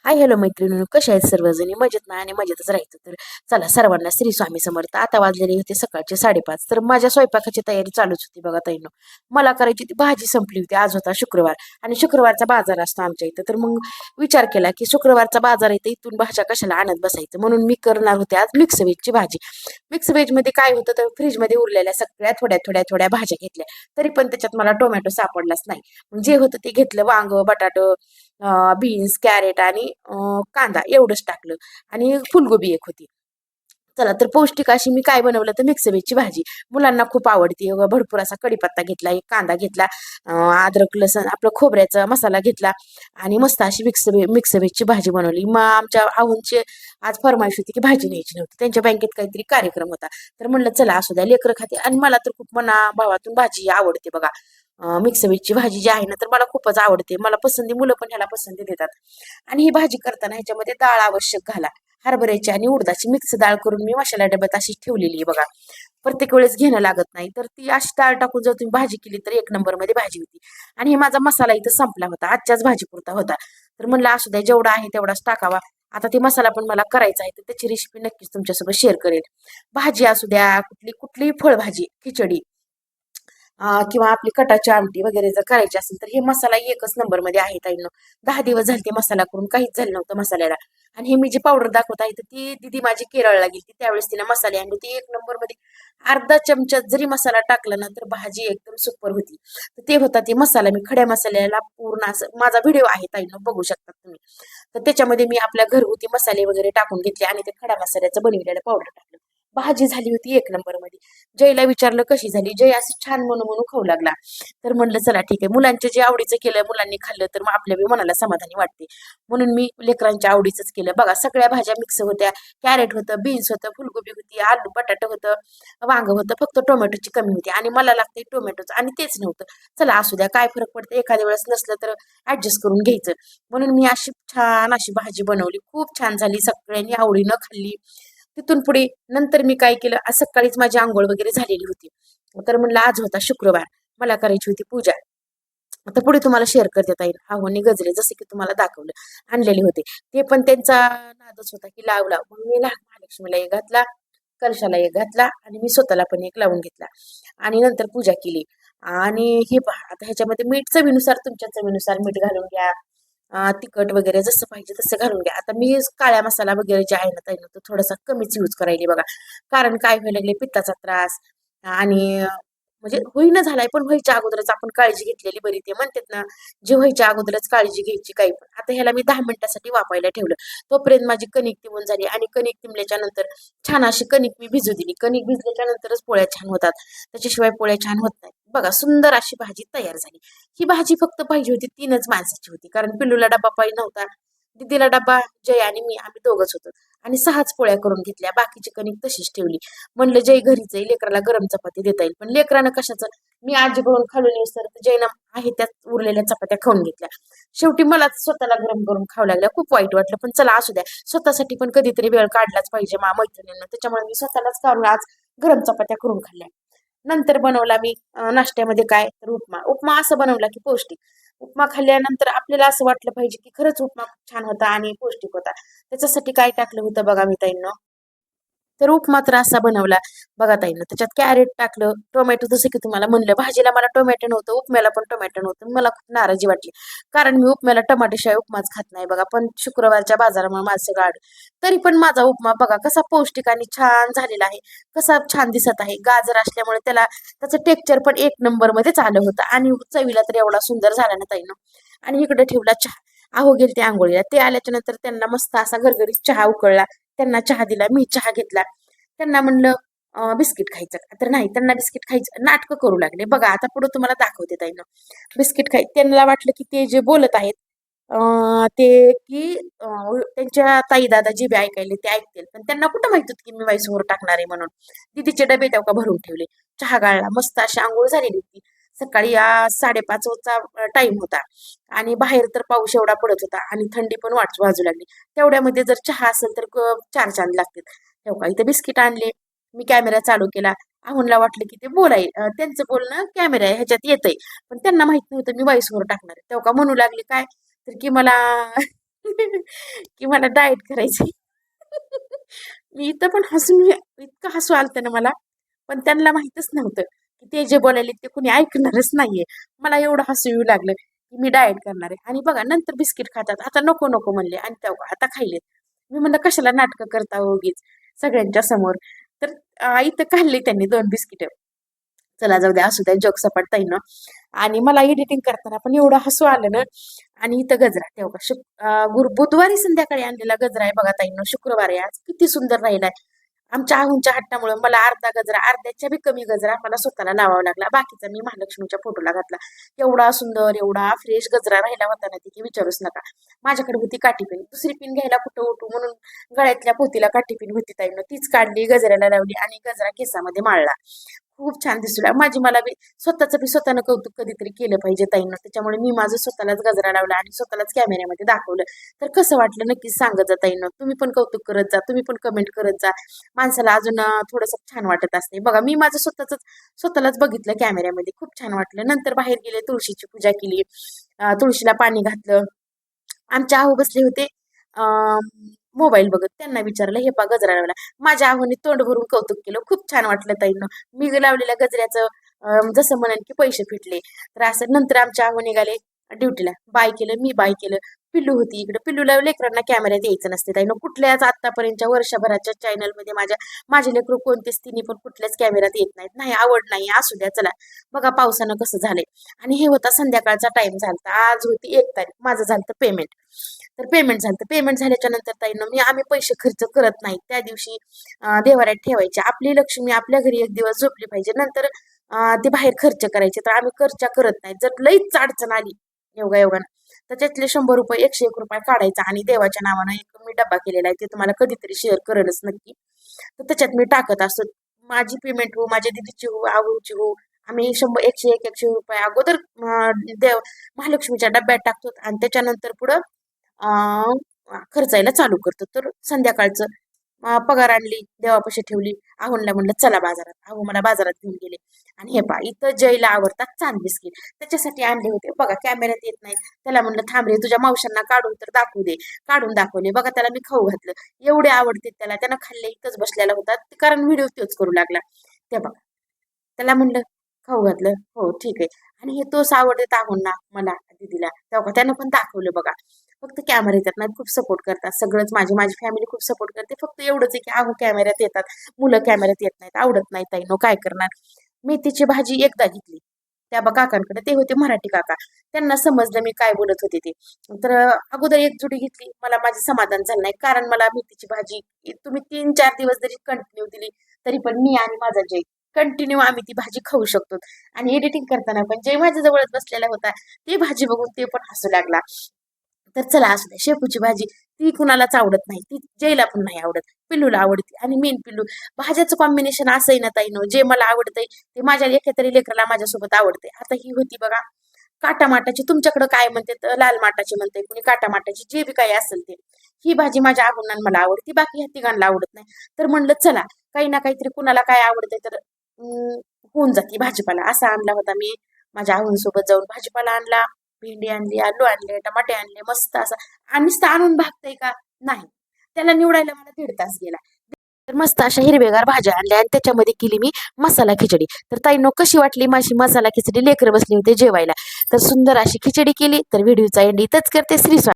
Hi hello मैत्रिणी, कशा आहेत सर्वजणी? मजेत ना? आणि मजेतच राहायचं तर चला, सर्वांना श्री स्वामी समर्थ. आता वाजलेले होते सकाळचे 5:30. तर माझ्या स्वयंपाकाची तयारी चालूच होती बघा ताईनो. मला करायची ती भाजी संपली होती. आज होता शुक्रवार आणि शुक्रवारचा बाजार असतो आमच्या इथं. तर मग विचार केला की शुक्रवारचा बाजार आहे तर इथून भाज्या कशाला आणत बसायचं, म्हणून मी करणार होते आज मिक्स व्हेजची भाजी. मिक्स व्हेज मध्ये काय होतं तर फ्रीजमध्ये उरलेल्या सगळ्या थोड्या थोड्या थोड्या भाज्या घेतल्या, तरी पण त्याच्यात मला टोमॅटो सापडलाच नाही. मग जे होतं ते घेतलं, वांग, बटाटो, बीन्स, कॅरेट आणि कांदा एवढंच टाकलं आणि फुलगोबी एक होती. चला तर पौष्टिक अशी मी काय बनवलं तर मिक्स व्हेजची भाजी. मुलांना खूप आवडते. भरपूर असा कढीपत्ता घेतला, एक कांदा घेतला, अद्रक लसण आपलं खोबऱ्याचा मसाला घेतला आणि मस्त अशी मिक्स व्हेजची भाजी बनवली. मग आमच्या आऊंची आज फरमाईश होती की भाजी न्यायची नव्हती, त्यांच्या बँकेत काहीतरी कार्यक्रम होता. तर म्हणलं चला असू द्या, लेकरं खाते आणि मला तर खूप मना भावातून भाजी आवडते बघा. मिक्स व्हेजची भाजी जी आहे ना तर मला खूपच आवडते. मला पसंती, मुलं पण ह्याला पसंती देतात. आणि ही भाजी करताना ह्याच्यामध्ये डाळ आवश्यक घाला. हरभऱ्याची आणि उडदाची मिक्स डाळ करून मी मसाला डब्यात अशी ठेवलेली आहे बघा. प्रत्येक वेळेस घेणं लागत नाही. तर ती अशी डाळ टाकून जर तुम्ही भाजी केली तर एक नंबर मध्ये भाजी होती. आणि हे माझा मसाला इथं संपला होता, आजच्याच भाजीपुरता होता. तर म्हणलं असू द्या, जेवढा आहे तेवढाच टाकावा. आता ते मसाला पण मला करायचा आहे, तर त्याची रेसिपी नक्कीच तुमच्यासोबत शेअर करेल. भाजी असू द्या, कुठली कुठलीही फळभाजी, खिचडी, किंवा आपली कटाची आमटी वगैरे जर करायची असेल तर हे मसाला एकच नंबर मध्ये आहे ताईंनो. 10 दिवस झाले ते मसाला करून, काहीच झालं नव्हतं मसाल्याला. आणि हे मी जी पावडर दाखवत आहे तर ती दिदी माझी केरळला गेली, त्यावेळेस तिने मसाले आणले, ती एक नंबर मध्ये. अर्धा चमचा जरी मसाला टाकला ना तर भाजी एकदम सुपर होती. तर ते होता ते मसाला, मी खड्या मसाल्याला पूर्ण असं, माझा व्हिडिओ आहे ताईंनो, बघू शकता तुम्ही. तर त्याच्यामध्ये मी आपल्या घरगुती मसाले वगैरे टाकून घेतले आणि ते खड्या मसाल्याचं बनविलेलं पावडर टाकलं. भाजी झाली होती एक नंबर मध्ये. जयला विचारलं कशी झाली, जय असं छान म्हणून म्हणून खाऊ लागला. तर म्हणलं चला ठीक आहे, मुलांच्या जे आवडीचं केलं, मुलांनी खाल्लं तर मग आपल्या बी मनाला समाधानी वाटते. म्हणून मी लेकरांच्या आवडीचंच केलं बघा. सगळ्या भाज्या मिक्स होत्या, कॅरेट होतं, बीन्स होतं, फुलगोबी होती, आलू बटाटा होतं, वांग होतं, फक्त टोमॅटोची कमी होती आणि मला लागते टोमॅटोच आणि तेच नव्हतं. चला असू द्या, काय फरक पडतं, एखाद्या वेळेस नसलं तर ऍडजस्ट करून घ्यायचं. म्हणून मी अशी छान अशी भाजी बनवली, खूप छान झाली, सगळ्यांनी आवडीनं खाल्ली. तिथून पुढे नंतर मी काय केलं, आज सकाळीच माझी आंघोळ वगैरे झालेली होती. तर म्हणलं आज होता शुक्रवार, मला करायची होती पूजा. आता पुढे तुम्हाला शेअर करते ताई, आहोनी गजरे जसे की तुम्हाला दाखवलं आणलेले होते. ते पण त्यांचा नादच होता की लावला, मग मी महालक्ष्मीला एक घातला, कलशाला एक घातला आणि मी स्वतःला पण एक लावून घेतला आणि नंतर पूजा केली. आणि हे पहा, आता ह्याच्यामध्ये मीठ चवीनुसार, तुमच्या चवीनुसार मीठ घालून घ्या. तिखट वगैरे जसं पाहिजे तसं घालून घ्या. आता मी काळ्या मसाला वगैरे जे आहे ना ताई, तो थोडासा कमीच यूज करायला बघा. कारण काय व्हायला लागले, पित्ताचा त्रास आणि म्हणजे होईना झालाय, पण व्हायच्या अगोदरच आपण काळजी घेतलेली बरी. ते म्हणतात ना, जे व्हायच्या अगोदरच काळजी घ्यायची काही पण. आता ह्याला मी 10 मिनिटासाठी वाफायला ठेवलं. तोपर्यंत माझी कणिक तिमून झाली आणि कणिक तिमल्याच्या नंतर छान अशी कणिक मी भिजू दिली. कणिक भिजल्याच्या नंतरच पोळ्या छान होतात, त्याच्याशिवाय पोळ्या छान होत नाही बघा. सुंदर अशी भाजी तयार झाली. ही भाजी फक्त पाहिजे होती 3च माणसाची होती, कारण पिल्लूला डबा पाहिजे नव्हता, दीदीला डबा, जय आणि मी, आम्ही दोघच होतो. आणि 6च पोळ्या करून घेतल्या, बाकीची कणिक तशीच ठेवली. म्हणलं जय घरीच आहे, लेकराला गरम चपाती देता येईल. पण लेकरानं कशाचं, मी आजीकडून खाल्लं तर जयनं आहे त्यात उरलेल्या चपात्या खाऊन घेतल्या. शेवटी मला स्वतःला गरम करून खाऊ लागल्या, खूप वाईट वाटलं. पण चला असू द्या, स्वतःसाठी पण कधीतरी वेळ काढलाच पाहिजे मैत्रिणींना. त्याच्यामुळे मी स्वतःलाच करून आज गरम चपात्या करून खाल्ल्या. नंतर बनवला मी नाश्त्यामध्ये काय तर उपमा. उपमा असं बनवला की पौष्टिक. उपमा खाल्ल्यानंतर आपल्याला असं वाटलं पाहिजे की खरंच उपमा खूप छान होता आणि पौष्टिक होता. त्याच्यासाठी काय टाकलं होतं बघा मी ताईंनो, तर उपमा तर असा बनवला बघा ताईंनो. त्याच्यात कॅरेट टाकलं, टोमॅटो, जसं की तुम्हाला म्हणलं भाजीला मला टोमॅटो नव्हतं, उपम्याला पण टोमॅटो नव्हतं. मला खूप नाराजी वाटली, कारण मी उपम्याला टमाटोशिवाय उपमाच खात नाही बघा. पण शुक्रवारच्या बाजारामुळे माझं सगळं तरी पण माझा उपमा बघा कसा पौष्टिक आणि छान झालेला आहे, कसा छान दिसत आहे. गाजर असल्यामुळे त्याला, त्याचं टेक्स्चर पण एक नंबर मध्येच आलं होतं आणि चवीला तर एवढा सुंदर झाला ना ताईंनो. आणि इकडे ठेवला चहा. अहो गेले ते आंघोळीला, ते आल्याच्या नंतर त्यांना मस्त असा घरगरीत चहा उकळला, त्यांना चहा दिला, मी चहा घेतला. त्यांना म्हणलं बिस्किट खायचं का? तर नाही, त्यांना बिस्किट खायचं नाटकं करू लागले बघा. आता पुढे तुम्हाला दाखवते ताईंनो. बिस्किट खाय, त्यांना वाटलं की ते जे बोलत आहेत ते की त्यांच्या ताई दादा जे बी ऐकायले ते ऐकतील, पण त्यांना कुठं माहित होतं की मी व्हॉइस टाकणार आहे म्हणून. दीदीचे डबे तेव्हा भरून ठेवले, चहा गाळला, मस्त अशी आंघोळ झालेली होती. सकाळी 5:30चा टाइम होता आणि बाहेर तर पाऊस एवढा पडत होता आणि थंडी पण वाजू लागली. तेवढ्यामध्ये जर चहा असेल तर चार चांद लागतात. तेव्हा इथे बिस्किट आणले, मी कॅमेरा चालू केला. आहुनला वाटलं की ते त्यांचं बोलणं कॅमेरा ह्याच्यात येतंय, पण त्यांना माहित नव्हतं मी व्हॉइस टाकणार आहे. तेव्हा म्हणू लागले काय, तर की मला की मला डाएट करायचंय. मी इथं पण हसून इतकं हसू आलतं ना मला, पण त्यांना माहीतच नव्हतं, की ते जे बोलायले ते कुणी ऐकणारच नाहीये. मला एवढं हसू येऊ लागलं, की मी डाएट करणार आहे आणि बघा नंतर बिस्किट खातात. आता नको, नको म्हणले आणि तेव्हा आता खाल्लेत. मी म्हणलं, "कशाला नाटकं करता हो उगीच सगळ्यांच्या समोर." तर इथं खाल्ली त्यांनी 2 बिस्किटं. चला जाऊ द्या, असू द्या, जोक सपाट ताईनं. आणि मला एडिटिंग करताना पण एवढं हसू आलं ना आणि इथं गजरा तेव्हा बुधवारी संध्याकाळी आणलेला गजरा आहे बघा ताईनं, शुक्रवारी आज किती सुंदर राहिलाय. आमच्या आहूंच्या हट्टामुळे मला अर्धा गजरा, अर्ध्याच्या बी कमी गजरा मला स्वतःला लावावा लागला. बाकीचा मी महालक्ष्मीच्या फोटोला घातला. एवढा सुंदर, एवढा फ्रेश गजरा राहिला होता ना, की विचारूच नका. माझ्याकडे होती काठी पिन. दुसरी पिन घ्यायला कुठं उठू म्हणून गळ्यातल्या पोतीला काठी पिन होती ताईनं. तीच काढली, गजऱ्याला लावली आणि गजरा केसामध्ये माळला. खूप छान दिसू लागला. मला बी स्वतःचं बी स्वतःनं कौतुक कधीतरी केलं पाहिजे ताईंना. त्याच्यामुळे मी माझं स्वतःलाच गजरा लावला आणि स्वतःलाच कॅमेऱ्यामध्ये दाखवलं. तर कसं वाटलं नक्कीच सांगत जा ताईंनो. तुम्ही पण कौतुक करत जा, तुम्ही पण कमेंट करत जा. माणसाला अजून थोडंसं छान वाटत असते. बघा मी माझं स्वतःलाच बघितलं कॅमेऱ्यामध्ये. खूप छान वाटलं. नंतर बाहेर गेले, तुळशीची पूजा केली. तुळशीला पाणी घातलं. आमच्या आहू बसले होते मोबाईल बघत. त्यांना विचारलं, "हे पहा गजरा लावला." माझ्या आहोने तोंड भरून कौतुक केलं. खूप छान वाटलं ताईंनो. मी लावलेल्या गजऱ्याचं जसं म्हणेन की पैसे फिटले. तर असं नंतर आमच्या आहो निघाले ड्युटीला. बाय केलं, मी बाय केलं. पिल्लू होती इकडे. पिल्लूला लेकरांना कॅमेऱ्यात यायचं नसते ताईंनो. कुठल्याच आतापर्यंतच्या वर्षभराच्या चॅनलमध्ये माझे लेकरू कोणतेच तिन्ही पण कुठल्याच कॅमेऱ्यात येत नाहीत. नाही आवड नाही, असू द्या चला. बघा पावसानं कसं झालंय. आणि हे होता संध्याकाळचा टाइम झालता. आज होती 1 तारीख. माझं झालं पेमेंट. तर पेमेंट झालं. पेमेंट झाल्याच्या नंतर ताईंनो आम्ही पैसे खर्च करत नाही. त्या दिवशी देवाऱ्यात ठेवायचे. आपली लक्ष्मी आपल्या घरी एक दिवस झोपली पाहिजे. नंतर ते बाहेर खर्च करायचे. तर आम्ही खर्च करत नाही. जर लईच अडचण आली योगायोगानं, तर त्यातले ₹100 ₹101 काढायचा आणि देवाच्या नावानं एक मी डब्बा केलेला आहे. ते तुम्हाला कधीतरी शेअर करेलच नक्की. तर त्याच्यात मी टाकत असतो. माझी पेमेंट हो, माझ्या दीदीची हो, आऊची हो, आम्ही 100 101 ₹100 अगोदर देव महालक्ष्मीच्या डब्यात टाकतो आणि त्याच्यानंतर पुढं खर्चायला चालू करतो. तर संध्याकाळचं पगार आणली, देवापाशी ठेवली. आहोंला म्हणलं चला बाजारात. आहो मला बाजारात घेऊन गेले. आणि हे पहा इथं जयला आवडतात चांद बिस्किट. त्याच्यासाठी आणले होते. बघा कॅमेऱ्यात येत नाही. त्याला म्हणलं थांब रे, तुझ्या मावशांना काढून तर दाखवू दे. काढून दाखवले. बघा त्याला मी खाऊ घातलं. एवढे आवडते त्याला. त्यानं खाल्ले, इथंच बसलेला होता. कारण व्हिडिओ तोच करू लागला. ते बघा. त्याला म्हणलं खाऊ घातलं. हो ठीक आहे. आणि हे तोच आवडते आहोंना मला, दीदीला. तेव्हा त्यानं पण दाखवलं बघा. फक्त कॅमेरा येतात नाही, खूप सपोर्ट करतात. सगळंच माझी फॅमिली खूप सपोर्ट करते. फक्त एवढंच आहे की आहू कॅमेऱ्यात येतात, मुलं कॅमेऱ्यात येत नाहीत. आवडत नाही ताईनो, काय करणार. मेथीची भाजी एकदा घेतली त्या काकांकडे. ते होते मराठी काका. त्यांना समजलं मी काय बोलत होते ते. तर अगोदर एक जुडी घेतली. मला माझे समाधान झालं नाही. कारण मला मेथीची भाजी तुम्ही 3-4 दिवस जरी कंटिन्यू दिली तरी पण मी आणि माझा जय कंटिन्यू आम्ही ती भाजी खाऊ शकतो. आणि एडिटिंग करताना पण जय माझ्या जवळच बसलेला होता. ती भाजी बघून ते पण हसू लागला. तर चला असू द्या. शेपूची भाजी ती कुणालाच आवडत नाही. ती जयला पण नाही आवडत. पिल्लूला आवडते आणि मेन पिल्लू. भाज्याचं कॉम्बिनेशन असंही ना ताईनो, जे मला आवडतंय ते माझ्या एका तरी लेकराला माझ्यासोबत आवडते. आता ही होती बघा काटा माटाची. तुमच्याकडे काय म्हणते तर लाल माटाची म्हणते, कुणी काटा माटाची, जे बी काही असेल ते. ही भाजी माझ्या आगोनान मला आवडती. बाकी ह्या तिघांना आवडत नाही. तर म्हणलं चला काही ना काहीतरी कुणाला काय आवडतंय तर होऊन जाते भाजीपाला. असा आणला होता मी. माझ्या आहोंसोबत जाऊन भाजीपाला आणला. भेंडी आणली, आलू आणले, टमाटे आणले, मस्त असं. आणि नुसतं आणून भागतंय का? नाही. त्याला निवडायला मला 1.5 तास गेला. तर मस्त अशा हिरवेगार भाज्या आणल्या आणि त्याच्यामध्ये केली मी मसाला खिचडी. तर ताईंनो कशी वाटली माझी मसाला खिचडी? लेकरं बसली होते जेवायला. तर सुंदर अशी खिचडी केली. तर व्हिडिओचा एंड इथंच करते. श्री स्वामी.